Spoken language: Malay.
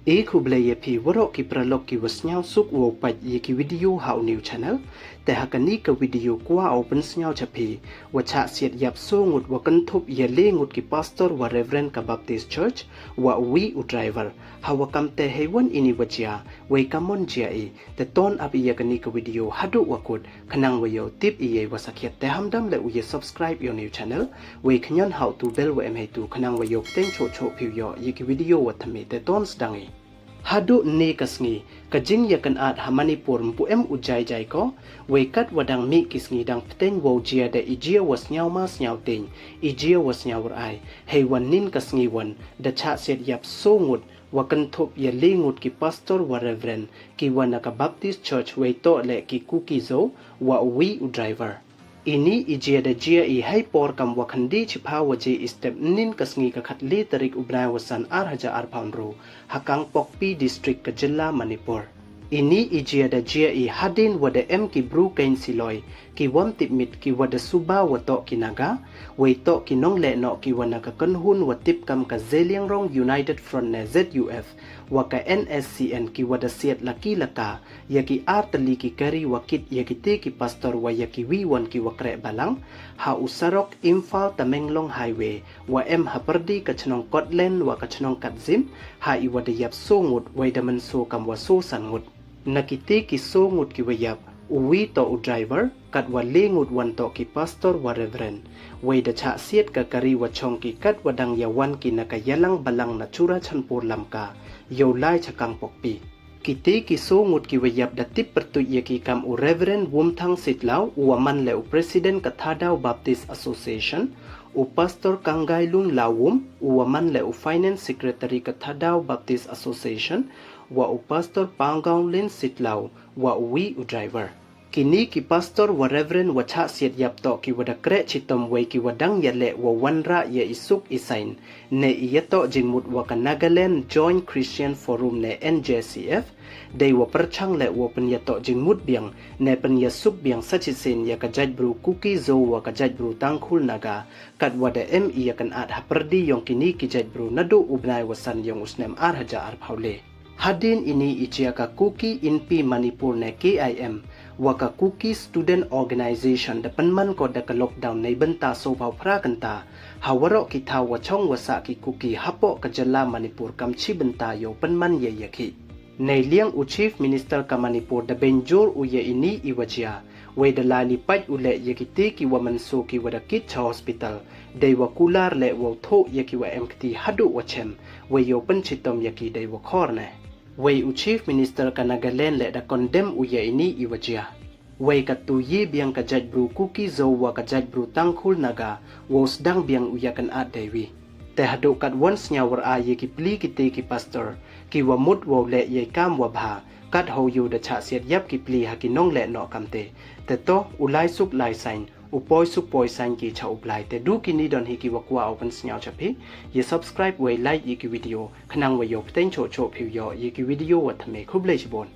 Aku belajar pi warok ki pralog ki wasnyau suk wo pat ye ki video hau new channelแต่หากนี้กับวิดีโอกว่าเอาเป็นสิ่งจะพีว่าชาเสียดยับโซ่งุดว่ากันทุบเยเล่งุดกีพาสตอร์ว่าเรเวรนกับบัพติสต์เชิร์ชว่าวีอุดไดรเวอร์หาวกำเตให้วันอินิวจยาไว้กำมอนเจียอีแต่ตอนอับอียกันนี้กับวิดีโอฮัดว่ากุดขนังวิโยติบอีเยว่าสักเขียดแต่ห้ามดำและอุย subscribe ยอนิวช channel ไว้ขยันหาตูเบลว่าให้ตูขนังวิโยเต้นโชว์ผิวยอยี่กิวิดีโอว่าทำไมแต่ตอนสดังอีhadu ne kasngi kajing yakan at hamanipur mpuem ujai jai ko weikat wadang mi kisngi dang pten wo jia de ijia was nyau mas nyau ting ijia was nyau ai hei wan nin kasngi wan da cha set yap so ngut wakan thop ye lingut ki pastor wa reverend ki wanaka baptist church wei to le ki kuki zo wa wi u driver ini ijia da jia I hai por kam wakhandi chipha waje step nin kasngi ka khatli tarik ubnai wasan arhaja arpamro hakang pokpi district ka jilla manipur ini ijia da jia I hadin wada em ki bru kain siloi ki wam tipmit ki wada suba wato ki naga wei to ki nong le no ki wana ka kanhun wa tip kam ka zeliang rong united front ne ZUF wa ka NSCN ki wada siat laki laka ya ki artali ki kari wakit ya ki te ki pastor wa ya ki wiwan ki wakre balang ha usarok Imphal Tamenglong highway wa em haperdi ka chnong Kotlen wa ka chnong Katzim ha I wada yap so ngut wai daman so kam wa so san ngut nakite ki so ngut ki wayap uwi to u driver kat wa lengut wan to ki pastor wa reverend wai da cha siat ka kari wa chong ki kat wadang yawan ki nakayalang balang na chura chanpur lamka yo lai chakang pokpi kite ki so ngut ki wayap da tip pertu ye ki kam u reverend wum thang sitlau u man le u president ka Thadao Baptist Association u pastor Kanggai Lung Lawum u man le u finance secretary ka Thadao Baptist Association wa u pastor Pangong Lin Sitlau wa wi u driver kini ki pastor wa reverend wa cha siat yap to ki wada kre chitom wei ki wadang yale wa wanra ye isuk isain ne iyato jingmut wa ka Nagaland Joint Christian Forum ne NJCF dei wa perchang le wa pen yato jingmut biang ne pen yasuk biang sachisin ya ka jaj bru kuki zo wa ka jaj bru tangkhul naga kat wada ME ya kan at haperdi yong kini ki jaj bru nadu ubnai wasan yong usnem arhaja arphaule hadin ini ichiaka kuki inpi Manipur ne KIM waka kuki student organization da panman ko da ka lockdown nei banta so phau phra kanta hawaro ki tha wa chong wasa ki kuki hapo ka jalla Manipur kam chi banta yo panman ye yakhi nei liang u chief minister ka Manipur da benjor u ye ini iwajia we da lani pai u le ye ki te ki waman so ki wada kit hospital dei wa kular le wo tho ye ki wa mkt hadu wa chem we yo pan chitom ye ki dei wa khor ne wei u chief minister ka Nagaland le da condemn u ye ini iwajia wei ka tu ye biang ka jaj bru kuki zo wa ka jaj bru tangkhul naga wos dang biang u ya kan at dewi te hadu kat once nyawar a ye ki pli ki te ki pastor ki wa mut wo le ye kam wa bha kat ho yu da cha siat yap ki pli ha ki nong le no kamte te to ulai suk lai sain upoi suk poi sain ki cha uplai te du ki ni don hi ki wa kwa open snyao chapi ye subscribe we like ye ki video khanang we yo pten cho cho phiu yo ye ki video wa thame khublei chibon